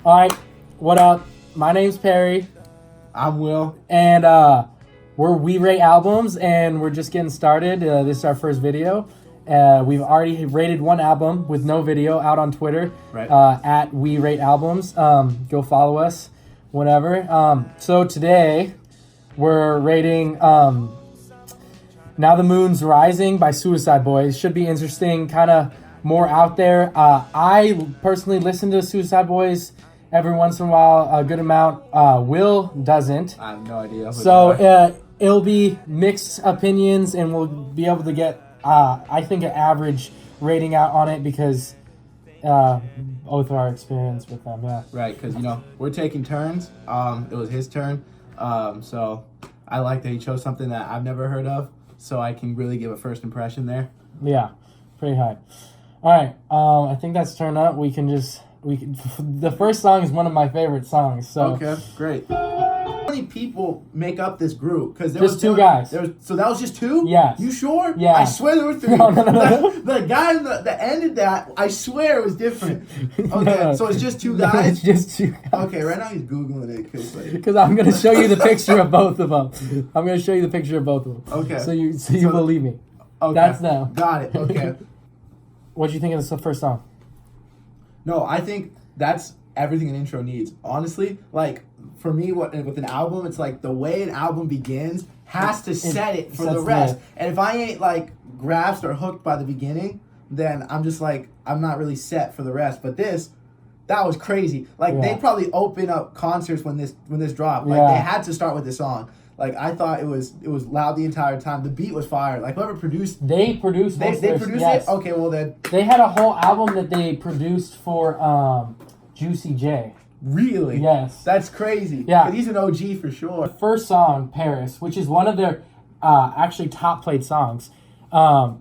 Alright, what up? My name's Perry. I'm Will. And we rate albums, and we're just getting started. This is our first video. We've already rated one album with no video out on Twitter. Right. At We Rate Albums. Go follow us, whatever. So today we're rating Now the Moon's Rising by uicideBoy. It should be interesting, kind of more out there. I personally listen to uicideBoys every once in a while, a good amount. Will doesn't. I have no idea. So it'll be mixed opinions, and we'll be able to get, I think, an average rating out on it because both of our experience with them. Yeah. Right, because, we're taking turns. It was his turn. So I like that he chose something that I've never heard of, so I can really give a first impression there. Yeah, pretty high. All right, I think that's turned up. The first song is one of my favorite songs. So okay, great. How many people make up this group? Because there's two guys. So that was just two? Yes. You sure? Yeah. I swear there were three. No. The guy that ended that, I swear it was different. Okay, so it's just two guys? No, it's just two guys. Okay, right now he's Googling it. Because I'm going to show you the picture of both of them. Okay. So you believe me. Okay. That's them. Got it, okay. What do you think of the first song? No, I think that's everything an intro needs. Honestly, like, for me, with an album, it's like the way an album begins has to set it for the rest. And if I ain't, like, grasped or hooked by the beginning, then I'm just, like, I'm not really set for the rest. But that was crazy. Like, they probably open up concerts when this dropped. Like, they had to start with this song. Like, I thought it was loud the entire time. The beat was fire. Like, whoever produced... They produced it? Okay, well then... They had a whole album that they produced for Juicy J. Really? Yes. That's crazy. Yeah. But he's an OG for sure. The first song, Paris, which is one of their actually top played songs. I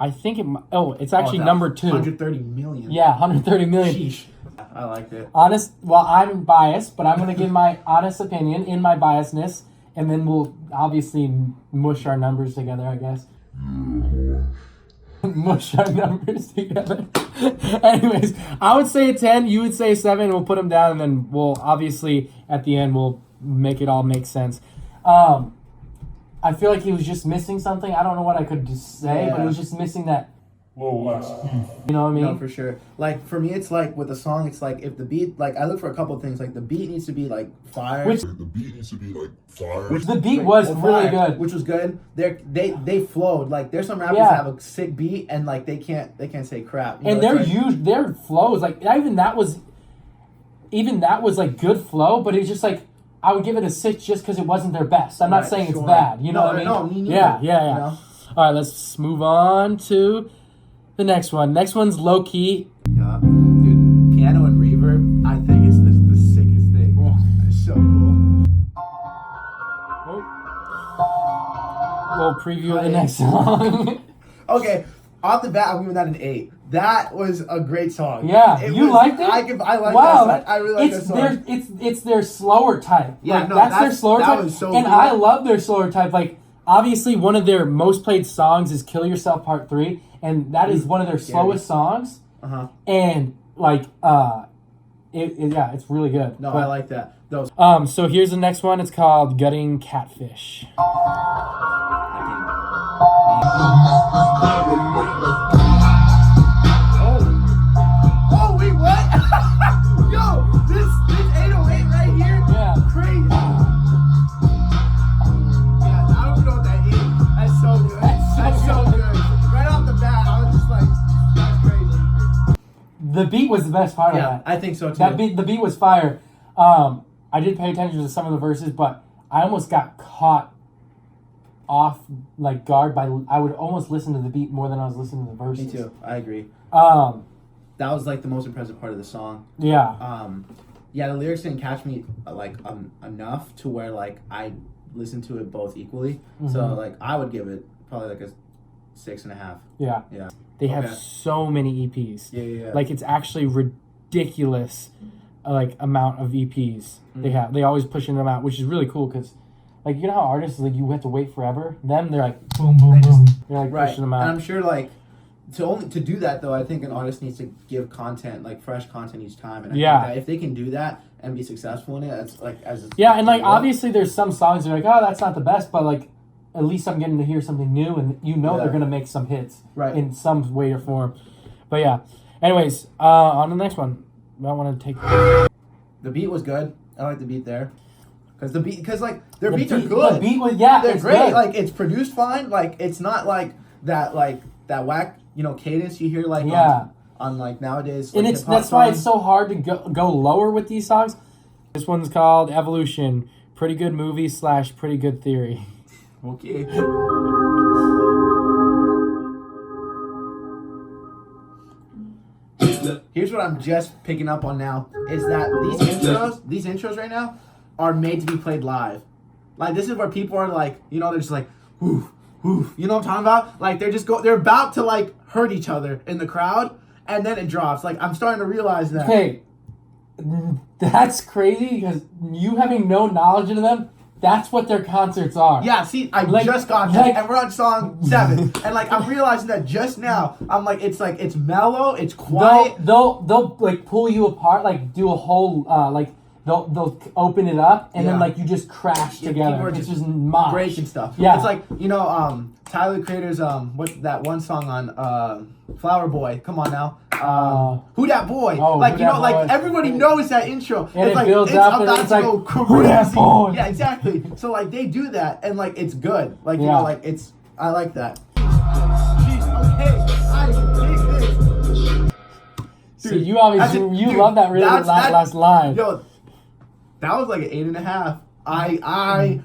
think it's actually number 2. 130 million. Yeah, 130 million. Sheesh. I liked it. I'm biased, but I'm going to give my honest opinion in my biasness. And then we'll obviously mush our numbers together, I guess. Mush our numbers together. Anyways, I would say a 10. You would say 7. We'll put them down, and then we'll obviously, at the end, we'll make it all make sense. I feel like he was just missing something. I don't know what I could just say, but it was just missing that. Whoa, less. You know what I mean? No, for sure. Like, for me, it's like, with a song, it's like, if the beat, like, I look for a couple of things. Like, the beat needs to be, like, fire. The beat needs to be, like, fire. The beat was really good. Which was good. They flowed. Like, there's some rappers that have a sick beat, and, like, they can't say crap. And their flows, like, even that was, like, good flow, but it's just, like, I would give it a 6 just because it wasn't their best. I'm not saying it's bad. You know what I mean? No, me neither. Yeah. All right, let's move on to the next one. Next one's Low Key. Yeah. Dude, piano and reverb, I think is the sickest thing. Yeah. It's so cool. We'll preview the next song. Okay, off the bat, I'm giving that an 8. That was a great song. Yeah, liked it? I like that song. I really like that song. It's their slower type. Yeah, like, no, that's their slower type. Was so and good. I love their slower type. Like, obviously, one of their most played songs is "Kill Yourself" Part 3, and that is one of their slowest songs. And like, it's really good. No, I like that. So here's the next one. It's called "Gutting Catfish." Oh, wait, what? Yo, this 808 right here? Yeah. Crazy. Yeah, I don't know what that is. That's so good. That's so good. Right off the bat, I was just like, that's crazy. The beat was the best part of that. I think so too. The beat was fire. I did pay attention to some of the verses, but I almost got caught off like guard by. I would almost listen to the beat more than I was listening to the verses. Me too. I agree. That was like the most impressive part of the song. Yeah. Yeah, the lyrics didn't catch me enough to where like I listened to it both equally. So like I would give it probably like a 6.5. Yeah. Yeah. They have so many EPs. Yeah. Like it's actually ridiculous, like amount of EPs they have. They always pushing them out, which is really cool because, like, you know how artists like you have to wait forever. Them, they're like boom, boom, boom. They're like pushing them out. And I'm sure like to do that though, I think an artist needs to give content, like fresh content each time, and I Yeah. think that if they can do that and be successful in it, that's like Yeah, and like obviously there's some songs that are like, oh, that's not the best, but like at least I'm getting to hear something new, and they're gonna make some hits in some way or form. But yeah. Anyways, on the next one, I want to take. The beat was good. I like the beat there, because like their beats are good. The beat was they're it's great. good. Like it's produced fine. Like it's not like that whack cadence you hear like on like nowadays. Like, and that's why it's so hard to go lower with these songs. This one's called Evolution. Pretty good movie / pretty good theory. Okay. Here's what I'm just picking up on now is that these intros right now are made to be played live. Like this is where people are like, they're just like, whoo, whoo. You know what I'm talking about? Like they're about to like hurt each other in the crowd, and then it drops. Like I'm starting to realize that. Okay, that's crazy because you having no knowledge of them. That's what their concerts are. Yeah, see, I just got that, and we're on song 7, and like I'm realizing that just now. I'm like, it's mellow, it's quiet. They'll like pull you apart, like do a whole they'll open it up, and then like you just crash together. It's just mosh. Break and stuff. Yeah, it's like Tyler the Creator's what's that one song on Flower Boy? Come on now. Who that boy? Like like everybody knows that intro. And it's like builds up and it's like who that boy? Yeah, exactly. So like they do that and like it's good. Like like I like that. Jeez, okay, I dig this. Dude, so you obviously love that last line. Yo, that was like an 8.5.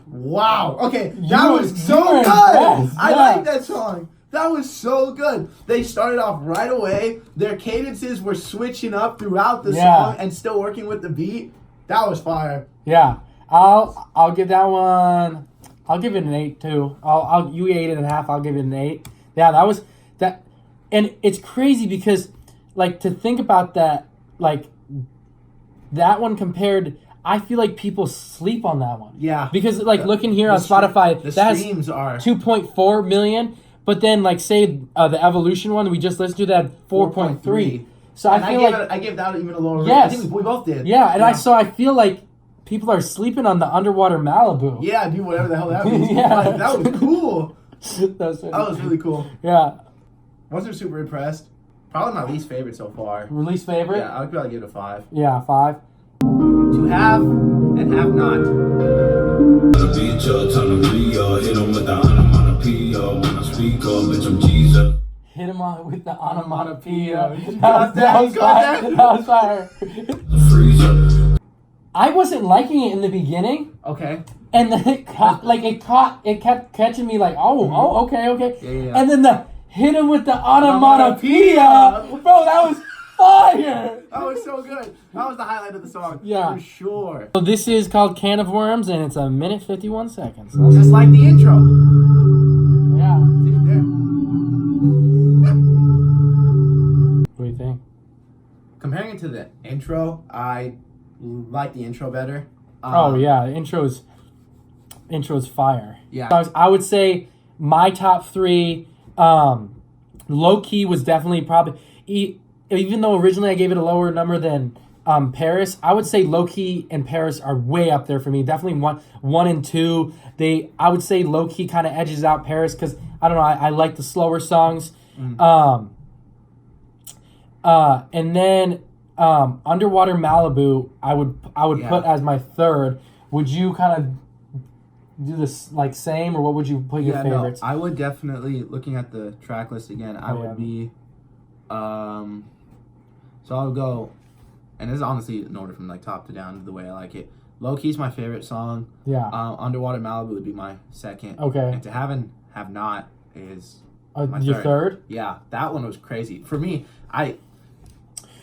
Wow. Okay, that was so good. I like that song. That was so good. They started off right away. Their cadences were switching up throughout the song and still working with the beat. That was fire. Yeah, I'll give that one. I'll give it an 8 too. You 8.5. I'll give it an 8. Yeah, that was that, and it's crazy because like to think about that, like that one compared. I feel like people sleep on that one. Yeah. Because like looking here on Spotify, the streams are 2.4 million. But then, like, say the Evolution one we just listened to, that 4.3. So I feel I gave that even a lower rating. Yes. I think we both did. Yeah, and I feel like people are sleeping on the Underwater Malibu. Yeah, dude, whatever the hell that means. Like, that was cool. That was really cool. Yeah. Wasn't super impressed. Probably my least favorite so far. Least favorite? Yeah, I would probably give it a 5. Yeah, 5. To have and have not. Hit him on with the onomatopoeia. That was fire. I wasn't liking it in the beginning. Okay. And then it kept catching me like, okay. Yeah. And then hit him with the onomatopoeia. Bro, that was fire. That was so good. That was the highlight of the song. Yeah. For sure. So this is called Can of Worms, and it's 1 minute 51 seconds. Just like the intro. Yeah. See there. What do you think? Comparing it to the intro, I like the intro better. The intro's fire. Yeah. So I would say my top 3, low key was definitely probably, even though originally I gave it a lower number than Paris, I would say low key and Paris are way up there for me. Definitely one and 2. I would say low key kind of edges out Paris because I don't know. I like the slower songs. And then Underwater Malibu, I would put as my 3rd. Would you kind of do this like same, or what would you put your favorites? No, I would definitely, looking at the track list again, I would be so I'll go, and this is honestly in order from like top to down the way I like it. Low Key's my favorite song. Yeah. Underwater Malibu would be my 2nd. Okay. And To Have and Have Not is my your 3rd? Yeah, that one was crazy. For me,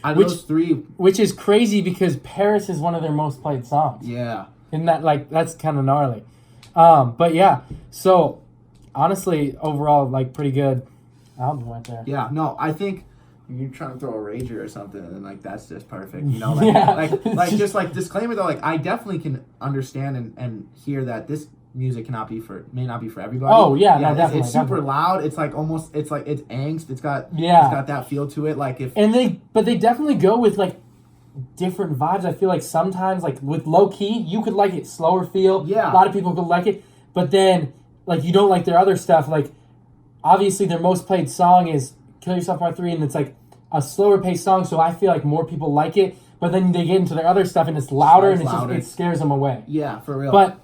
those 3. Which is crazy because Paris is one of their most played songs. Yeah. And that's kind of gnarly. But yeah, so honestly, overall, like pretty good album right there. Yeah, no, I think you're trying to throw a rager or something, and like that's just perfect. You know, like, like just like disclaimer though, like I definitely can understand and hear that this music may not be for everybody. Oh, yeah, no, it's- definitely, It's super definitely. loud. It's like almost it's angst. It's got that feel to it. Like if And they definitely go with like different vibes. I feel like sometimes like with low key, you could like it slower feel. Yeah. A lot of people could like it, but then like you don't like their other stuff. Like obviously their most played song is "Kill Yourself" Part 3, and it's like a slower paced song. So I feel like more people like it. But then they get into their other stuff and it's louder and louder. it scares them away. yeah, for real. But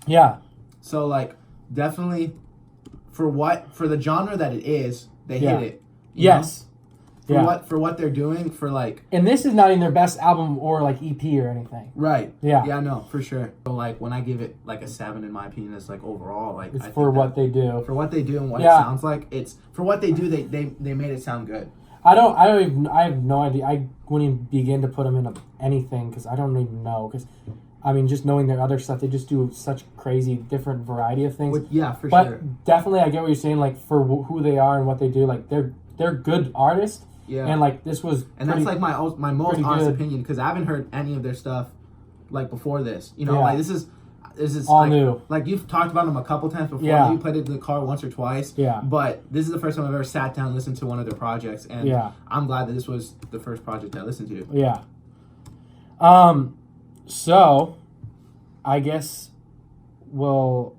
yeah, so like definitely for the genre that it is, they Yeah. hit it. you yes. know? Yeah. For what they're doing for like And this is not even their best album or like EP or anything. right. Yeah. Yeah, no, for sure. So like when I give it like a 7 in my opinion, it's like overall like It's I think for that- what they do. for what they do and what Yeah. it sounds like. It's for what they do. They made it sound good. I have no idea. I wouldn't even begin to put them into anything because I don't even know. Because, I mean, just knowing their other stuff, they just do such crazy, different variety of things. Yeah, for but sure. definitely, I get what you're saying. Like for who they are and what they do, like they're good artists. Yeah. And like this was, And that's like my most pretty honest good. opinion because I haven't heard any of their stuff like before this. You know, Yeah. like this is all like, new. Like you've talked about them a couple times before. Yeah. You played it in the car once or twice. Yeah. But this is the first time I've ever sat down and listened to one of their projects, and Yeah. I'm glad that this was the first project I listened to. Yeah. So, I guess we'll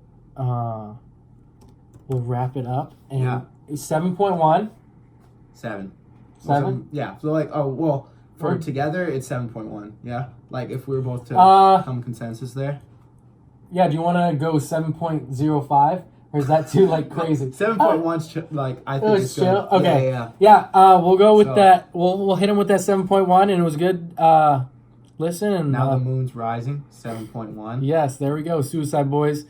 wrap it up. And Yeah. 7.1. 7. 7? Yeah. So like, for For- together it's 7.1. Yeah. Like if we were both to come consensus there. Yeah, do you want to go 7.05? Or is that too, like, crazy? 7.1's like I It think was it's chill? good. Okay. Yeah. Yeah, we'll go with So- that. We'll hit him with that 7.1, and it was good listen. And Now the moon's rising. 7.1. yes, there we go, Suicide Boys.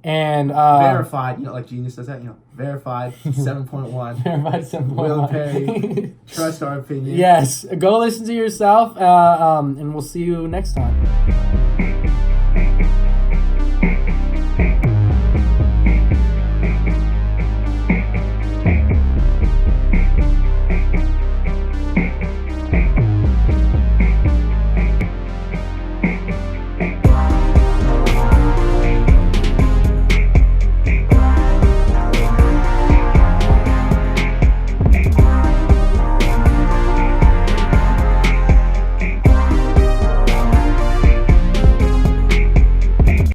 And Verified, like Genius does that, verified 7.1. verified 7.1. Will Perry. Trust our opinion. Yes, go listen to yourself, and we'll see you next time.